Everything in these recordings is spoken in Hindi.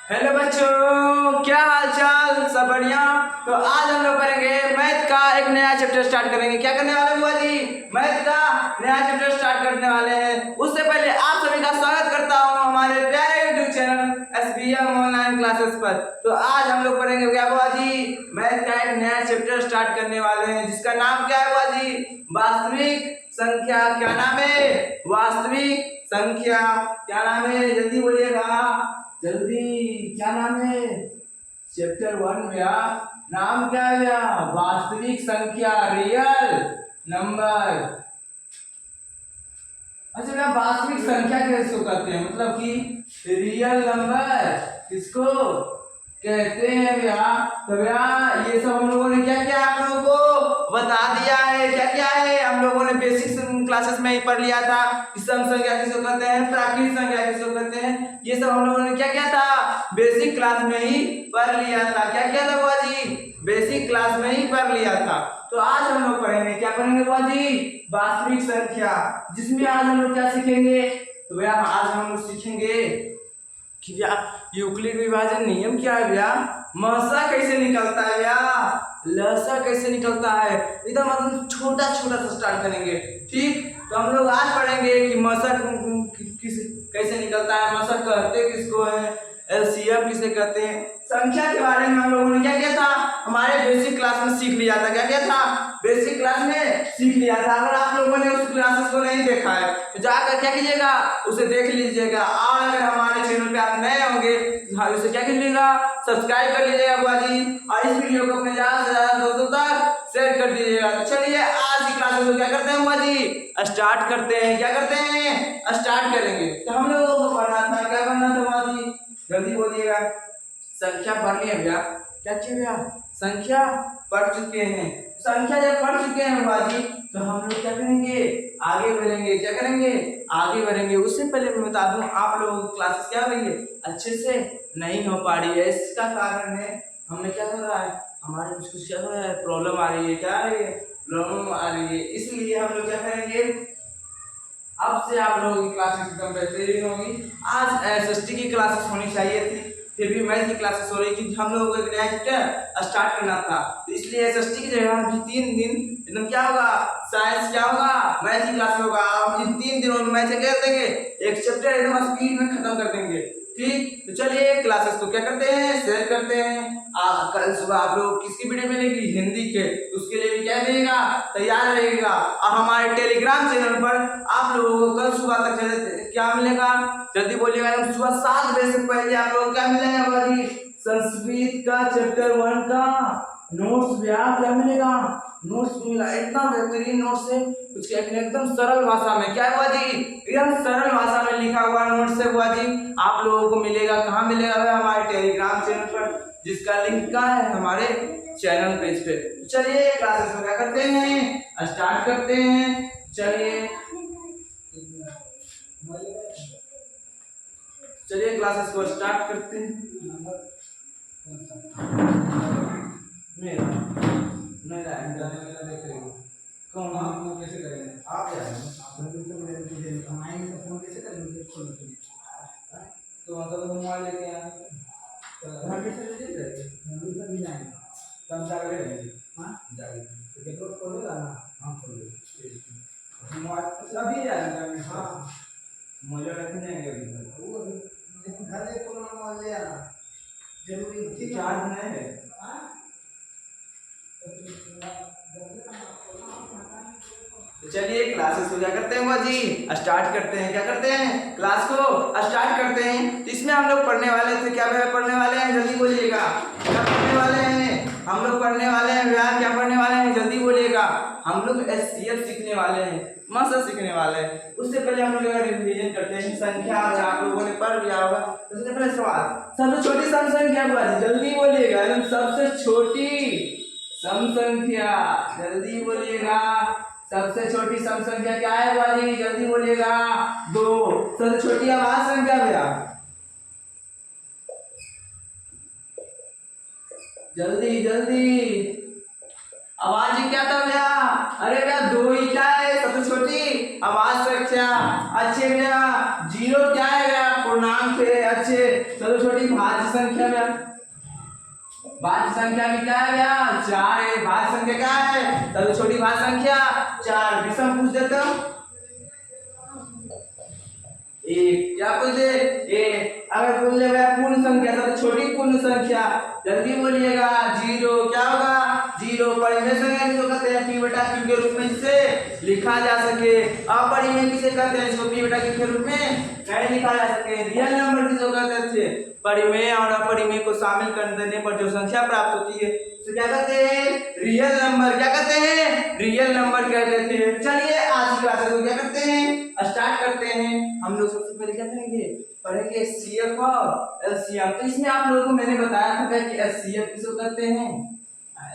हेलो बच्चों, क्या हाल चाल? सब बढ़िया। तो आज हम लोग करेंगे मैथ का एक नया चैप्टर स्टार्ट करेंगे। क्या करने वाले हैं बुआ जी? मैथ का नया चैप्टर स्टार्ट करने वाले हैं। उससे पहले आप सभी का स्वागत करता हूं हमारे प्यारे YouTube channel SBM online classes पर। तो आज हम लोग करेंगे क्या बुआ जी? मैथ का एक नया चैप्टर स्टार्ट करने वाले हैं, जिसका नाम क्या है बुआ जी? वास्तविक संख्या। क्या नाम है? वास्तविक संख्या। क्या नाम है? जल्दी बोलिएगा, जल्दी। क्या नाम है? चैप्टर 1 भैया, नाम क्या है भैया? वास्तविक संख्या, रियल नंबर। अच्छा भैया, वास्तविक संख्या किसको कहते हैं? मतलब कि रियल नंबर किसको कहते हैं भैया? तो भैया ये सब हम लोगों ने क्या क्या आप लोगों को बता दिया है। क्या क्या है? हम लोगों ने बेसिक क्लासेस में ही पढ़ लिया था कि सम संख्या किसको कहते हैं, प्राकृत संख्या किसको कहते हैं। ये सब हम लोगों ने क्या क्या था, बेसिक क्लास में ही पढ़ लिया था। क्या क्या था बुआ जी? बेसिक क्लास में ही पढ़ लिया था। तो आज हम लोग पढ़ेंगे, क्या पढ़ेंगे बुआ जी? वास्तविक संख्या, जिसमें आज हम लोग क्या सीखेंगे? तो भैया आज हम लोग सीखेंगे कि भैया यूक्लिड विभाजन नियम क्या है भैया, महसा कैसे निकलता है भैया, लसा कैसे निकलता है। एकदम मतलब छोटा छोटा सा स्टार्ट करेंगे, ठीक। तो हम लोग आज पढ़ेंगे कि महसा किस कैसे निकलता है, महसा कहते किसको है, LCM किसे कहते हैं। संख्या के बारे में हम लोगों ने क्या क्या था, हमारे बेसिक क्लास में सीख लिया था। क्या क्या था? बेसिक क्लास में सीख लिया था। अगर आप लोगों ने उस क्लासेस को नहीं देखा है तो जाकर क्या कीजिएगा, उसे देख लीजिएगा। और अगर हमारे चैनल पे आप नए होंगे तो उसे क्या कीजिएगा, सब्सक्राइब कर लीजिएगा बुआ जी। और इस वीडियो को अपने ज्यादा से ज्यादा दोस्तों तक शेयर कर दीजिएगा। तो चलिए आज की क्लास में क्या करते हैं बुआ जी, स्टार्ट करते हैं। क्या करते हैं? स्टार्ट करेंगे। तो हम लोगों को पढ़ना था, क्या पढ़ना था बुआ जी? जल्दी बोलिएगा। संख्या पढ़ लिए भैया। क्या चाहिए भैया? संख्या पढ़ चुके हैं। संख्या जब पढ़ चुके हैं बुआ जी, तो हम लोग क्या करेंगे, आगे बढ़ेंगे। क्या करेंगे? आगे बढ़ेंगे। उससे पहले मैं बता दूं, आप लोगों की क्लासेस क्या हो रही है, अच्छे से नहीं हो पा रही है। इसका कारण है हमें क्या हो रहा है, हमारे कुछ कुछ क्या हो रहा है, प्रॉब्लम आ रही है। क्या आ रही है? प्रॉब्लम आ रही है। इसलिए हम लोग क्या करेंगे, अब से आप लोगों की क्लासेस एकदम बेहतरीन होगी। आज SST की क्लासेस होनी चाहिए थी, फिर भी मैथ की क्लासेस हो रही थी। हम लोगों को एक नया चैप्टर स्टार्ट करना था, तो इसलिए SST की जगह अभी 3 दिन एकदम क्या होगा, साइंस क्या होगा, मैथ की क्लास होगा। हम इन 3 दिनों में मैथ क्या कर देंगे, एक चैप्टर एकदम स्पीड में खत्म कर देंगे, ठीक। तो चलिए क्लासेस को क्या करते हैं, शेयर करते हैं। कल सुबह आप लोग किसकी वीडियो मिलेगी, हिंदी के, उसके लिए भी क्या मिलेगा, तैयार रहेगा। और हमारे टेलीग्राम चैनल पर आप लोगों को कल सुबह तक क्या मिलेगा, जल्दी बोलिएगा। सुबह 7 बजे से पहले आप लोगों को क्या मिलेगा भाई, संस्कृत का चैप्टर 1 का नोट्स भैया। क्या मिलेगा? नोट्स मिला, इतना बेहतरीन नोट्स है, उसके एकदम सरल भाषा में। क्या हुआ जी? एकदम सरल भाषा में लिखा हुआ नोट्स है हुआ जी, आप लोगों को मिलेगा। कहाँ मिलेगा भाई? हमारे टेलीग्राम चैनल पर, जिसका लिंक कहाँ है, हमारे चैनल पेज पे। चलिए क्लासेस में क्या करते हैं, स्टार्ट करते हैं। चलिए चलिए क्लासेस को स्टार्ट करते हैं। मेरा मेरा कौन आप लोग कैसे करेंगे? आप फोन कैसे करेंगे? तो मतलब मोबाइल लेके आए तो घर कैसे ले जाएंगे? हम भी जाएंगे, कम जाकर रहेंगे। हाँ जाएंगे तो कितना खोलेगा ना, हम खोल देंगे मोबाइल अभी जाएंगे। हाँ मुझे रखने जाएंगे वो लेकिन घर ले तो मोबाइल ले आना जरूरी, चार्ज नहीं है। चलिए क्लासेस को क्या करते हैं जी, स्टार्ट करते हैं। क्या करते हैं? क्लास को स्टार्ट करते हैं। इसमें हम लोग पढ़ने वाले थे, क्या भैया पढ़ने वाले हैं, जल्दी बोलिएगा। क्या पढ़ने वाले हैं हम लोग? पढ़ने वाले हैं भैया, क्या पढ़ने वाले हैं, जल्दी बोलिएगा। हम लोग SCF सीखने वाले हैं, मसा सीखने वाले हैं। उससे पहले हम लोग रिवीजन करते हैं। संख्या आप लोगों ने पढ़ लिया होगा। सबसे पहले सवाल, सबसे छोटी सम संख्या हुआ, जल्दी बोलिएगा। सबसे छोटी सम संख्या, जल्दी बोलिएगा। सबसे छोटी सम संख्या क्या है वाली, जल्दी बोलिएगा। 2। सबसे छोटी आवाज संख्या भैया, जल्दी जल्दी। आवाज क्या था भैया? अरे भैया 2 ही क्या है सबसे छोटी आवाज संख्या। अच्छे भैया 0 क्या है भैया, पूर्णांक थे अच्छे। चलो छोटी भाज्य संख्या में, भाज्य संख्या में क्या है भैया 4 है। भाज्य संख्या क्या है, चलो छोटी भाज्य संख्या 4। विषम पूछ देता हूँ एक, क्या पूछ दे एक। अगर बोल ले भैया पूर्ण संख्या तो छोटी पूर्ण संख्या, जल्दी बोलिएगा 0 क्या होगा 0। परिमेय संख्या किसको कहते हैं p बटा q के रूप में जिसे लिखा जा सके। अपरिमेय किसे कहते हैं इसको p बटा q के रूप में नहीं लिखा जा सके। रियल नंबर किसको कहते हैं, परिमेय और अपरिमेय को शामिल कर देने पर जो संख्या प्राप्त होती है तो क्या कहते हैं रियल नंबर। क्या कहते हैं रियल नंबर कहते थे। चलिए आज की क्लास को क्या करते हैं स्टार्ट करते हैं। हम लोग सबसे पहले क्या करेंगे पढ़ेंगे CF और LCM। तो इसमें आप लोगों को मैंने बताया था कि HCF किसको कहते हैं,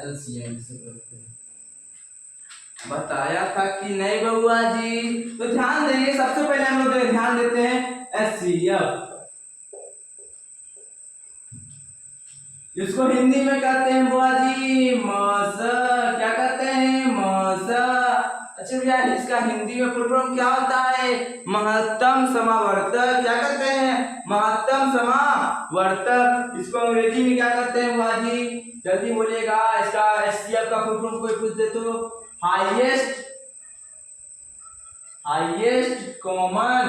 LCM किसको कहते हैं, बताया था कि नहीं बबुआ जी। तो ध्यान देंगे, सबसे पहले हम लोग ध्यान देते हैं HCF, इसको हिंदी में कहते हैं बुआ जी मौसा। क्या कहते हैं मौसा। अच्छा भैया इसका हिंदी में फुल फॉर्म क्या होता है, महत्तम समावर्तक। क्या कहते हैं महत्तम समावर्तक। इसको अंग्रेजी में क्या कहते हैं बुआ जी, जल्दी बोलिएगा। इसका HCF का फुल फॉर्म कोई पूछ दे तो हाईएस्ट कॉमन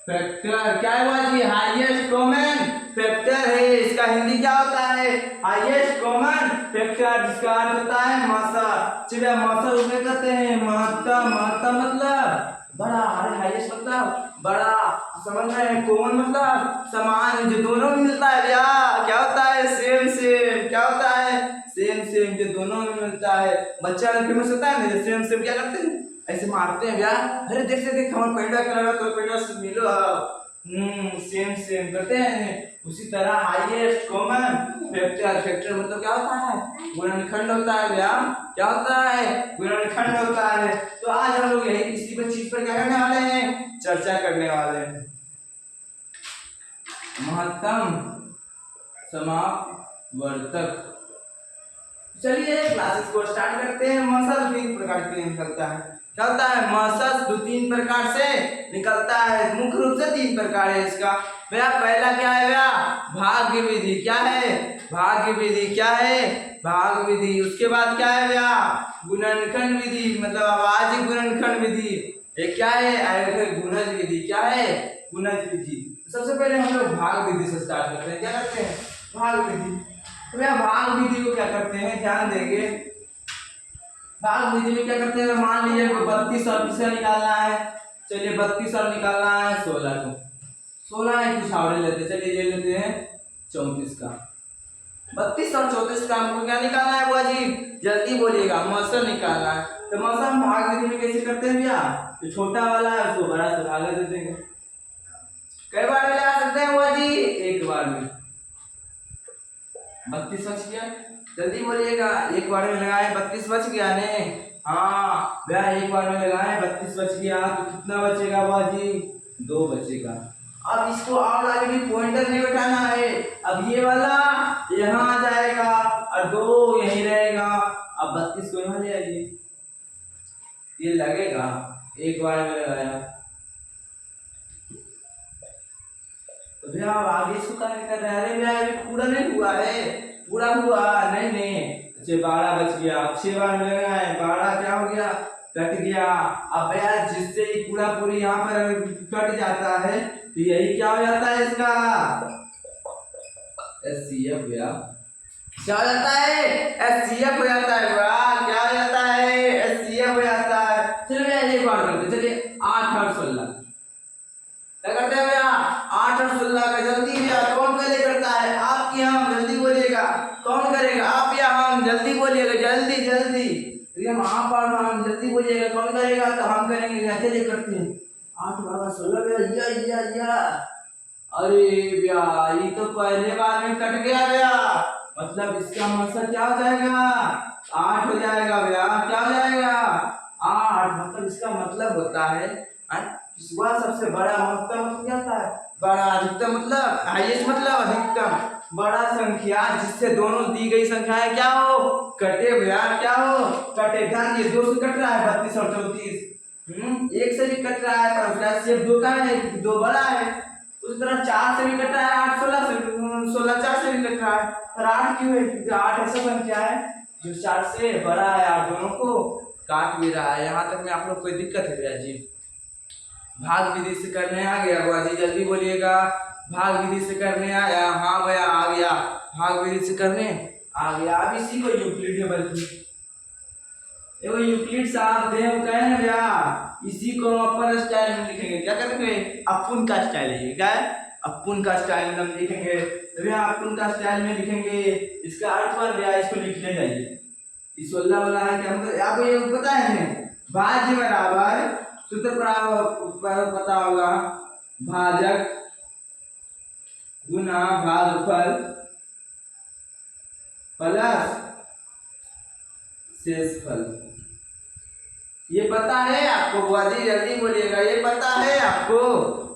फैक्टर। क्या है हुआ जी हाईएस्ट कॉमन फैक्टर है। इसका हिंदी क्या होता है हाईएस्ट कॉमन फैक्टर, जिसका अर्थ होता है मौसा। चलिए मौसा उसमें कहते हैं महत्तम। महत्तम मतलब बड़ा, अरे हाईएस्ट मतलब बड़ा, समझ रहे हैं। कॉमन मतलब समान, जो दोनों में मिलता है भैया क्या होता है सेम सेम। क्या होता है सेम सेम, जो दोनों में मिलता है। बच्चा फेमस होता है ना सेम सेम, क्या करते हैं ऐसे मारते हैं भैया, अरे देख से देख हमारा पेंडा कलर तो पेंडा से मिलो सेम सेम करते हैं। उसी तरह हाईएस्ट कॉमन फैक्टर। फैक्टर मतलब क्या होता है गुणनखंड होता है भैया। क्या होता है गुणनखंड होता है। तो आज हम लोग यही इसी पर चीज पर क्या करने वाले हैं चर्चा करने वाले हैं। महत्तम समावर्तक। चलिए क्लासेस को स्टार्ट करते हैं। मसल 3 प्रकार के निकलता है। क्या होता है मसल 2-3 प्रकार से निकलता है। मुख्य रूप से 3 प्रकार है इसका भैया। पहला क्या है भैया भाग्य विधि। क्या है भाग्य विधि। क्या है भाग विधि। उसके बाद क्या है भैया गुणनखंड विधि, मतलब आवाजी गुणनखंड विधि। एक क्या है गुणज विधि। क्या है गुणज विधि। सबसे पहले हम लोग भाग विधि से स्टार्ट करते हैं। क्या करते हैं भाग विधि। तो भैया भाग विधि को क्या करते हैं ध्यान देंगे। भाग विधि में क्या करते हैं, मान लीजिए 32 और किसे निकालना है। चलिए 32 और निकालना है 16 को। 16 है कुछ और लेते, चलिए ये लेते हैं 34 का। 32 और 34 का हमको क्या निकालना है बुआ जी जल्दी बोलिएगा मौसम निकालना है। तो मौसम भाग विधि में कैसे करते हैं भैया, जो छोटा वाला है उसको बड़ा से भाग दे देंगे। कई बार में लगा सकते हैं बुआ जी एक बार में। 32 बच गया, जल्दी बोलिएगा। एक बार में लगाए 32 बच गया ने। हाँ भैया एक बार में लगाए 32 बच गया, तो कितना बचेगा बुआ जी 2 बचेगा। अब इसको और आगे भी पॉइंटर नहीं बैठाना है। अब ये वाला यहाँ आ जाएगा और 2 यहीं रहेगा। अब 32 को यहाँ ले आइए, ये लगेगा एक बार में लगाया। तो भैया अब आगे इसको कार्य कर रहे हैं। अरे भैया अभी पूरा नहीं हुआ है, पूरा हुआ नहीं नहीं। अच्छा 12 बच गया, 6 बार में लगाए 12 क्या हो गया कट गया। अब भैया जिससे ही पूरा पूरी यहाँ पर कट जाता है तो यही क्या हो जाता है इसका HCF भैया। क्या हो जाता है HCF हो जाता है भैया। क्या हो जाता है HCF हो जाता है। चलिए भैया एक बार करते, चलिए 8 और 16 क्या करते हैं भैया 8 और 16 का। जल्दी भैया कौन पहले करता है आप कि हम, जल्दी बोलिएगा कौन करेगा आप या हम, जल्दी बोलिएगा जल्दी जल्दी। हम आप और हम जल्दी बोलिएगा कौन करेगा, तो हम करेंगे। चलिए करते हैं 8 12 16 भैया या। अरे भैया ये तो पहले बार में कट गया भैया, मतलब इसका मतलब क्या हो जाएगा 8 हो जाएगा भैया। क्या हो जाएगा 8, मतलब इसका मतलब होता है किसका सबसे बड़ा महत्तम मतलब क्या होता है बड़ा, अधिकतम मतलब हाईएस्ट मतलब अधिकतम बड़ा संख्या जिससे दोनों दी गई संख्याएं क्या हो कटे भैया। क्या हो कटे। ध्यान ये 2 से कट रहा है 32 और 34, एक से भी कट रहा है पर उसका शेप दो का है, दो बड़ा है। उस तरह 4 से भी कट रहा है, 8 16 से 16 4 से भी कट रहा है, पर 8 क्यों है? क्योंकि 8 ऐसा संख्या है जो 4 से बड़ा है और दोनों को काट भी रहा है। यहाँ तक में आप लोग कोई दिक्कत है भैया जी? भाग विधि से करने आ गया बुआ जी? जल्दी बोलिएगा। भाग विधि से करने आया? हाँ भैया आ गया। भाग विधि से करने आ गया। अब इसी को यूक्लिड बल्कि एगो यूक्लिड साहब देव कहे ना भैया, इसी को हम अपन स्टाइल में लिखेंगे। क्या करेंगे? अपन का स्टाइल है क्या? अपन का स्टाइल में हम लिखेंगे। तो भैया अपन का स्टाइल में लिखेंगे। इसका अर्थ पर भैया इसको लिखने जाइए। इस 16 वाला है क्या? मतलब आपको ये पता है भाज्य बराबर सूत्र पता होगा, भाजक गुना भागफल प्लस शेषफल। ये पता है आपको बुआ जी? जल्दी बोलिएगा। ये पता है आपको?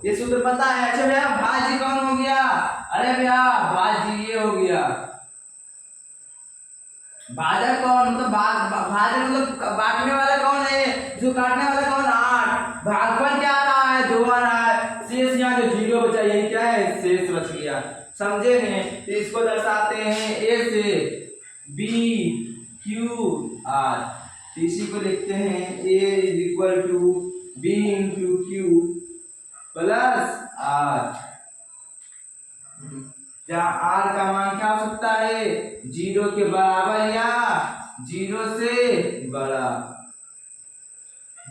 ये सूत्र पता है? अच्छा भैया भाज्य कौन हो गया? अरे भैया भाज्य ये हो गया। भाजक कौन? मतलब भाजक मतलब बांटने वाला कौन है? जो काटने वाला कौन? 8। भागफल क्या आ रहा है? 2 आ रहा है। शेष यहाँ जो 0 बचा यही क्या है? शेष बच गया। समझे नहीं? तो इसको दर्शाते हैं ए से बी क्यू आर। इसी को लिखते हैं A is equal to B into Q plus R, जहाँ आर का मान क्या हो सकता है? 0 के बराबर या 0 से बड़ा।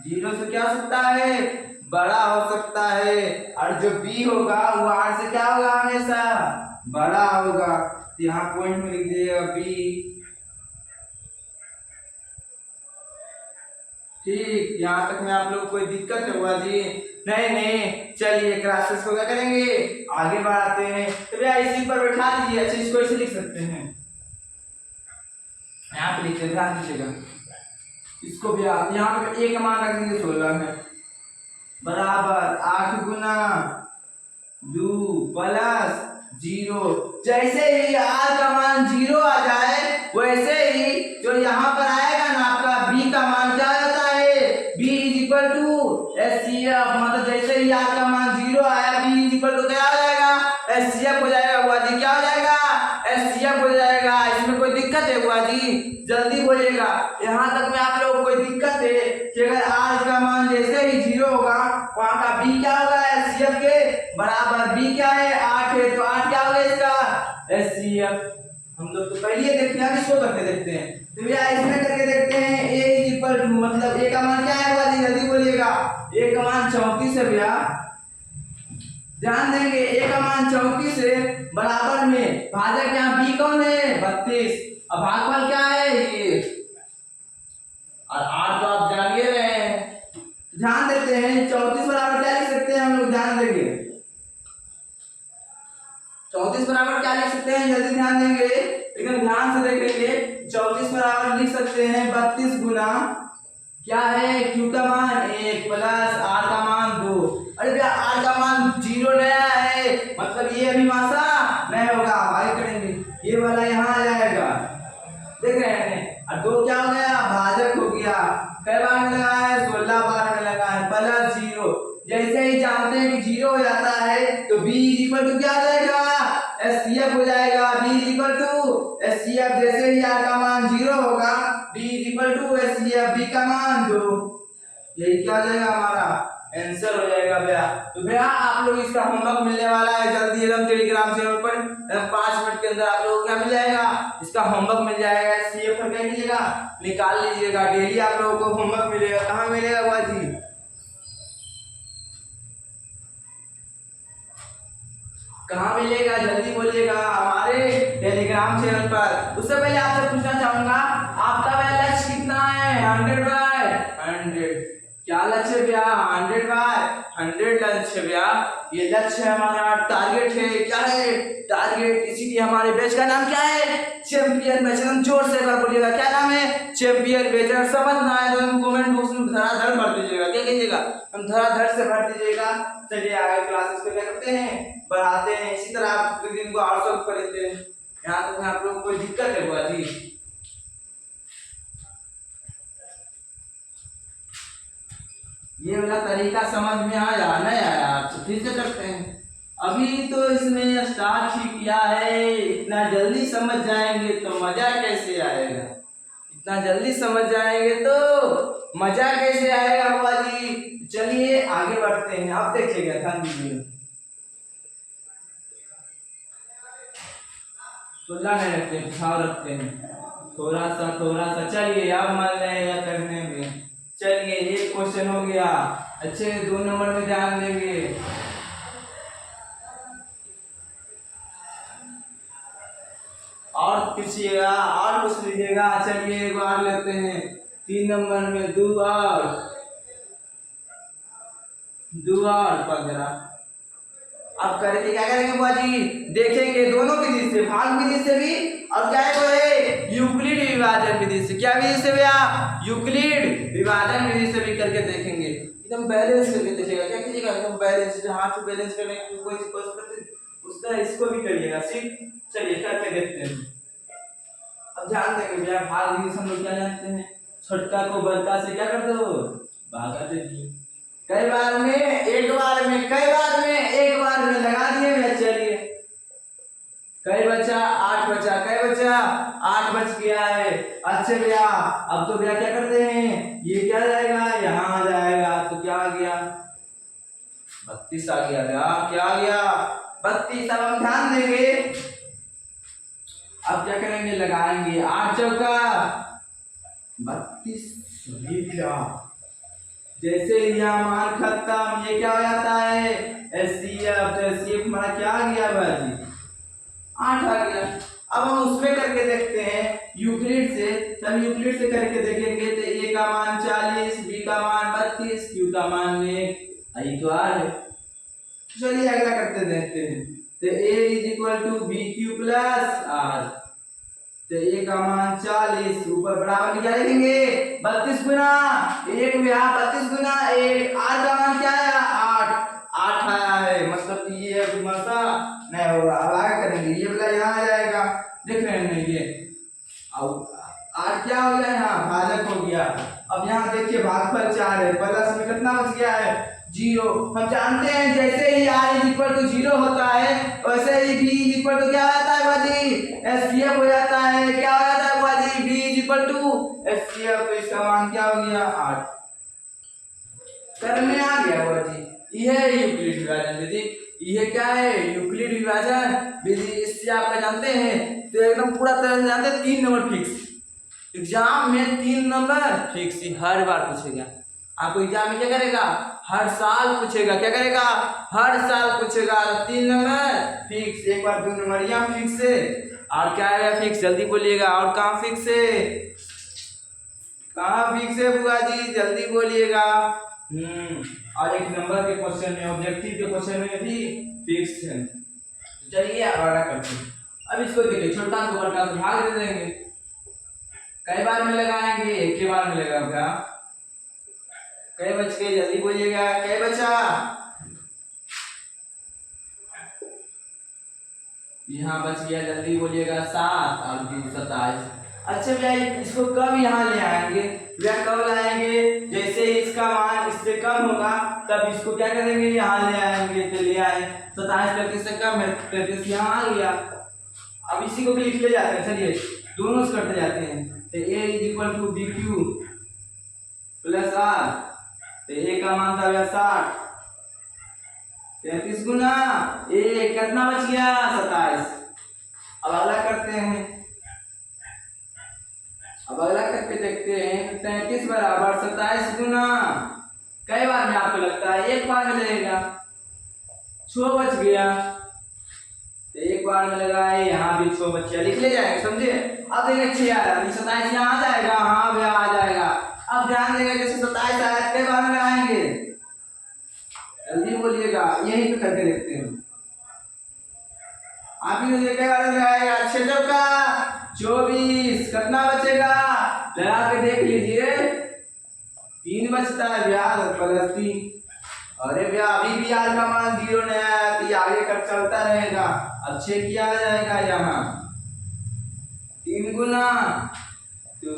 0 से क्या हो सकता है? बड़ा हो सकता है। और जो बी होगा वो आर से क्या होगा? हमेशा बड़ा होगा। तो यहाँ पॉइंट में लिख दिएगा बी। ठीक, यहाँ तक में आप लोग कोई दिक्कत हुआ जी? नहीं। चलिए क्लासेस को क्या करेंगे? आगे बढ़ाते हैं। तो भैया इसी पर बैठा दीजिए। अच्छा इसको ऐसे लिख सकते हैं, यहाँ पे लिखते, ध्यान दीजिएगा। इसको भी आप यहाँ पे एक मान रख देंगे 16 में बराबर 8 गुना 2 प्लस 0। जैसे ही आर का मान 0 आ जाए वैसे ही जो यहाँ पर आएगा ना आपका बी का मान क्या होता है? B is equal to HCF. मतलब जैसे ही आर का मान 0 आया बी इज इक्वल टू क्या हो जाएगा? एचसीएफ हो जाएगा बुआ जी। क्या हो जाएगा? एचसीएफ हो जाएगा। इसमें कोई दिक्कत है बुआ जी? जल्दी बोलिएगा। यहाँ तक में आप लोगों को कोई दिक्कत है कि अगर आर का मान जैसे ही 0 होगा वहाँ का बी क्या होगा? एचसीएफ के बराबर। बी क्या है? 8 है, तो 8 क्या होगा इसका? एचसीएफ। हम लोग तो पहले देखते हैं, अब इसको करके देखते हैं। तो भैया इसमें करके देखते हैं ए इज इक्वल टू, मतलब ए का मान क्या है बुआ जी? जल्दी बोलिएगा। ए का मान 34 है भैया, ध्यान देंगे। ए का मान 34 है बराबर में भाजक यहाँ बी कौन है? 32। अब भागफल क्या है? ये। और आर तो आप जान ही रहे हैं। ध्यान देते हैं 34 बराबर क्या लिख सकते हैं हम लोग? ध्यान देंगे 34 बराबर क्या लिख सकते हैं? जल्दी ध्यान देंगे, लेकिन ध्यान से देखेंगे। 34 बराबर लिख सकते हैं 32 गुना क्या है? क्यू का मान 1 प्लस आर का मान 2। अरे भैया आर का मान 0 नया है, मतलब ये अभी मासा नहीं होगा। आगे करेंगे, ये वाला यहाँ आ जाएगा, देख रहे हैं। और 2 क्या हो गया? भाजक हो गया। कई बार में लगा है? 16 बार में लगा है। प्लस 0। जैसे ही जानते हैं कि 0 हो जाता है तो b इक्वल टू क्या आ जाएगा? एचसीएफ हो जाएगा। b equal to HCF. जैसे ही r का मान 0 होगा b equal to HCF, b का मान 2। यही क्या हो जाएगा? हमारा आंसर हो जाएगा भैया। तो भैया आप लोग इसका होमवर्क मिलने वाला है जल्दी एकदम टेलीग्राम चैनल पर। 5 मिनट के अंदर आप लोगों को क्या मिल जाएगा? इसका होमवर्क मिल जाएगा। सीएफ पर क्या कीजिएगा? निकाल लीजिएगा। डेली आप लोगों को होमवर्क मिलेगा। कहाँ मिलेगा बुआ जी? कहाँ मिलेगा? जल्दी बोलिएगा। हमारे टेलीग्राम चैनल पर। उससे पहले आपसे पूछना चाहूंगा, आपका वह लक्ष्य कितना है? 100 बाय 100। क्या लक्ष्य भैया? 100 बाय 100 लक्ष्य भैया। ये लक्ष्य है हमारा, टारगेट है। क्या है? टारगेट। इसीलिए हमारे बैच का नाम क्या है? Champion batch. हम जोर से कर बोलिएगा, क्या नाम है? Champion batch. अगर समझना है तो हम कमेंट बॉक्स में धड़ाधड़ भर दीजिएगा। क्या कीजिएगा? हम धड़ाधड़ से भर दीजिएगा। चलिए आगे क्लासेस को क्या करते हैं? बढ़ाते हैं। इसी तरह आप दिन को 800 कर लेते हैं। यहाँ तक आप लोग कोई दिक्कत है बुआ जी? ये वाला तरीका समझ में आया नहीं आया? तो फिर से करते हैं। अभी तो इसमें स्टार्ट ही किया है, इतना जल्दी समझ जाएंगे तो मजा कैसे आएगा? इतना जल्दी समझ जाएंगे तो मजा कैसे आएगा बुआ जी? चलिए आगे बढ़ते हैं। आप देखिएगा, ध्यान दीजिए। 16 नहीं रखते, भाव रखते हैं थोड़ा सा। चलिए अब मान रहे या करने में। चलिए एक क्वेश्चन हो गया। अच्छे 2 नंबर में ध्यान देंगे। और पूछिएगा, और पूछ लीजिएगा। चलिए एक बार लेते हैं 3 नंबर में। 2 और 15। अब करके क्या करेंगे बुआ जी? देखेंगे दोनों विधि से, भाग विधि से भी, और क्या है वो है यूक्लिड विभाजन विधि से। क्या विधि से भैया? यूक्लिड विभाजन विधि से भी करके देखेंगे। एकदम बैलेंस करके देखिएगा। क्या कीजिएगा? एकदम बैलेंस, हाथ को बैलेंस करने की कोशिश करते उसका इसको भी करिएगा। ठीक, चलिए करके देखते हैं। अब ध्यान देंगे भैया, भाग विधि से हम लोग क्या जानते हैं? छोटका को बड़का से क्या कर दो? भागा दे दिए। कई बार में, एक बार में, कई बार में, एक बार में लगा दिए भैया। चलिए कई बचा? 8 बचा। कई बचा? 8 बच गया है। अच्छे भैया, अब तो भैया क्या करते हैं? ये क्या जाएगा? यहाँ आ जाएगा। तो क्या आ गया? 32 आ गया भैया। क्या आ गया? 32। अब हम ध्यान देंगे। अब क्या करेंगे? लगाएंगे 8 चौका 32। जैसे यहाँ मान खत्म, ये क्या हो जाता है? एचसीएफ। तो एचसीएफ हमारा क्या आ गया भाई? 8 आ गया। अब हम उसमें करके देखते हैं यूक्लिड से। तब यूक्लिड से करके देखेंगे तो ए का मान 40, बी का मान 32, क्यू का मान 1, आई तो आर है। चलिए अगला करते देखते हैं। तो A is equal to B Q plus are. तो ए का मान 40, ऊपर बराबर क्या लिखेंगे? 32 गुना 1 में 32 गुना 1। आर का मान क्या है? 8 आया है। मतलब कि ये अब मसा नहीं होगा। अब आगे करेंगे, ये वाला यहाँ आ जाएगा। देख रहे हैं ये? अब आर क्या हो गया? यहाँ भाजक हो गया। अब यहाँ देखिए भागफल 4 है, प्लस में कितना बच गया है? 0। हम जानते हैं जैसे ही r इज इक्वल टू 0 होता है वैसे ही b इज इक्वल टू क्या आता है बाजी? एचसीएफ हो जाता है। क्या हो जाता है बाजी? b is equal to HCF. तो इसका मान क्या हो गया? 8। करने आ गया बाजी। यह है यूक्लिड विभाजन विधि। यह क्या है? यूक्लिड विभाजन विधि। इससे आपका जानते हैं तो एकदम पूरा तरह से जानते हैं 3 नंबर फिक्स। एग्जाम में 3 नंबर फिक्स ही हर बार पूछेगा। आपको एग्जाम में क्या करेगा? हर साल पूछेगा। क्या करेगा? हर साल पूछेगा। 3 नंबर फिक्स। एक बार 2 नंबर यहाँ फिक्स है। और क्या है फिक्स? जल्दी बोलिएगा। और कहाँ फिक्स है? कहाँ फिक्स है बुआ जी? जल्दी बोलिएगा। और 1 नंबर के क्वेश्चन में, ऑब्जेक्टिव के क्वेश्चन में भी फिक्स है। चलिए आगे करते हैं। अब इसको देखिए, छोटा को बड़ा से भाग दे देंगे। कई बार में लगाएंगे? एक ही बार में लगाऊंगा। कई बच गए? जल्दी बोलिएगा। कई बचा? यहाँ बच गया, जल्दी बोलिएगा। 7 और 2 27। अच्छा भैया इसको कब यहाँ ले आएंगे? भैया कब लाएंगे? जैसे ही इसका मान इससे कम होगा तब इसको क्या करेंगे? यहाँ ले आएंगे। तो ले आए 27 35 से कम है, 35 यहाँ आ गया। अब इसी को भी लिख ले जाते हैं। चलिए दोनों से करते जाते हैं। तो a is equal to B Q plus are. तो a का मान था 60, 33 गुना 1 कितना बच गया? 27। अब अगला करते हैं। अब अगला करके देखते हैं। 33 बराबर 27 गुना, कई बार में आपको लगता है? एक बार में लगेगा। 6 बच गया। तो एक बार में लगाए, यहाँ भी 6 बच गया। लिख ले जाएंगे, समझे? अब देखिए 6 आ रहा है, 27 यहाँ आ जाएगा। हाँ भैया आ जाएगा। अब ध्यान देंगे, जैसे 27 आया कई बार में लगाएंगे? जल्दी बोलिएगा। यही पे करके देखते हैं। आप ही मुझे कई बार लगाएगा? 6 चौका 24, कितना बचेगा? लगा के देख लीजिए। 3 बचता है भैया, प्लस 3। अरे भैया अभी भी आर का मान 0 नहीं आया, तो ये आगे कब चलता रहेगा। अब 6 किया जाएगा यहाँ। 3 गुना 2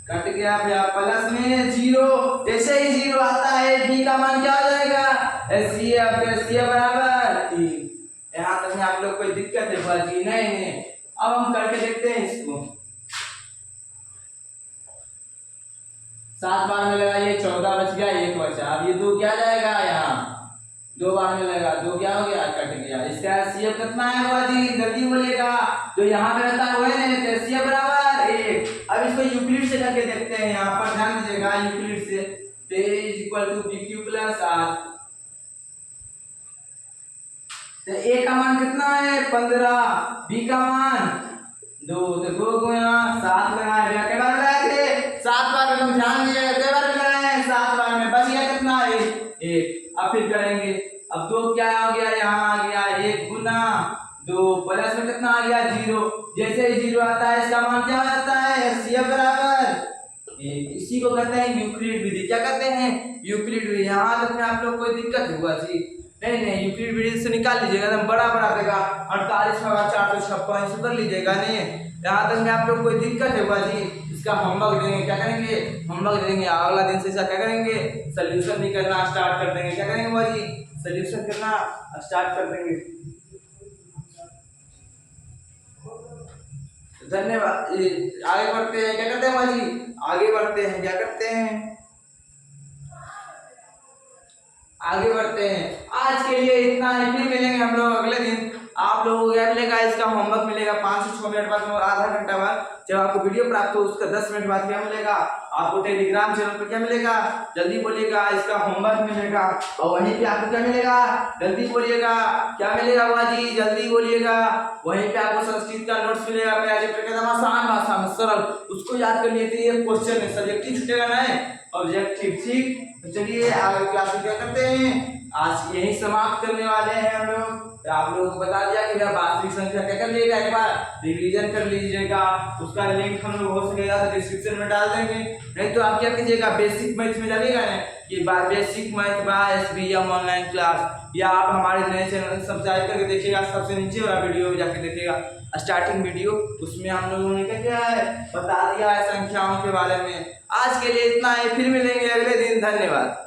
कट गया भैया, प्लस में 0, जैसे ही 0 आता है b का मान क्या हो जाएगा, SCF बराबर 3। यहाँ तक में आप लोग कोई दिक्कत है बाजी? नहीं। अब हम करके देखते हैं इसको। 7 बार में लगाइए, 14 बच गया, 1 बचा। अब ये 2 क्या जाएगा, यहाँ 2 बार में लगा, 2 क्या हो गया, कट गया। इसका SCF कितना है बाजी, जल्दी बोलिएगा। जो यहाँ पे रहता है वो है ना, SCF बराबर 1। अब इसको यूक्लिड से करके देखते हैं, यहाँ पर ध्यान दीजिएगा, यूक्लिड से BQ + R। तो a का मान कितना है, 15, b का मान 2, तो 2 को यहाँ 7 लगाए भैया। कई बार लगाए थे, 7 बार में, तुम ध्यान दीजिएगा, कई बार लगाए, 7 बार में। बच गया कितना, 1। अब फिर करेंगे। अब 2 क्या हो गया, यहाँ आ गया 1 गुना 2, प्लस में कितना आ गया, 0। जैसे ही 0 आता है इसका मान क्या हो जाता है, SCF बराबर 1। इसी को कहते हैं यूक्लिड विधि। क्या कहते हैं, यूक्लिड विधि। यहाँ तक में आप लोग कोई दिक्कत हुआ जी? नहीं, यूक्लिड विधि से निकाल लीजिएगा, एकदम बड़ा देगा, 48/456 इसे कर लीजिएगा। नहीं, यहाँ तक में आप लोग कोई दिक्कत है बाजी? इसका होमवर्क देंगे, क्या करेंगे, होमवर्क देंगे। अगला दिन से इसका क्या करेंगे, सोल्यूशन भी करना स्टार्ट कर देंगे। क्या करेंगे बाजी, सोल्यूशन करना स्टार्ट कर देंगे। धन्यवाद। आगे बढ़ते हैं, क्या करते हैं बाजी, आगे बढ़ते हैं, क्या करते हैं, आगे बढ़ते हैं। आज के लिए इतना ही, फिर मिलेंगे हम लोग अगले दिन। आप लोगों को क्या मिलेगा, इसका होमवर्क मिलेगा 5 से 6 मिनट बाद और आधा घंटा बाद। जब आपको वीडियो प्राप्त हो उसका 10 मिनट बाद क्या मिलेगा, आपको टेलीग्राम चैनल पर क्या मिलेगा, जल्दी बोलिएगा, इसका होमवर्क मिलेगा। और वहीं पे आपको क्या मिलेगा, जल्दी बोलिएगा, क्या मिलेगा बाजी, जल्दी बोलिएगा। वहीं पे आपको संस्कृत का नोट्स मिलेगा, एकदम आसान भाषा में, सरल, उसको याद कर लिए। ये क्वेश्चन है, सब्जेक्टिव छूटेगा ना, ऑब्जेक्टिव। ठीक, तो चलिए आगे क्लास में क्या करते हैं, आज यही समाप्त करने वाले हैं हम लोग। आप लोगों को बता दिया कि वास्तविक संख्या क्या कर लीजिएगा, एक बार रिवीजन कर लीजिएगा। उसका लिंक हम लोग हो सकेगा तो डिस्क्रिप्शन में डाल देंगे। नहीं तो आप क्या कीजिएगा, बेसिक मैथ में जानिएगा ना, कि basic math bye SBM online class, या आप हमारे नए चैनल को सब्सक्राइब करके देखिएगा, सबसे नीचे वाला वीडियो जाके देखिएगा, स्टार्टिंग वीडियो। उसमें हम लोगों ने क्या किया है, बता दिया है संख्याओं के बारे में। आज के लिए इतना है, फिर मिलेंगे अगले दिन। धन्यवाद।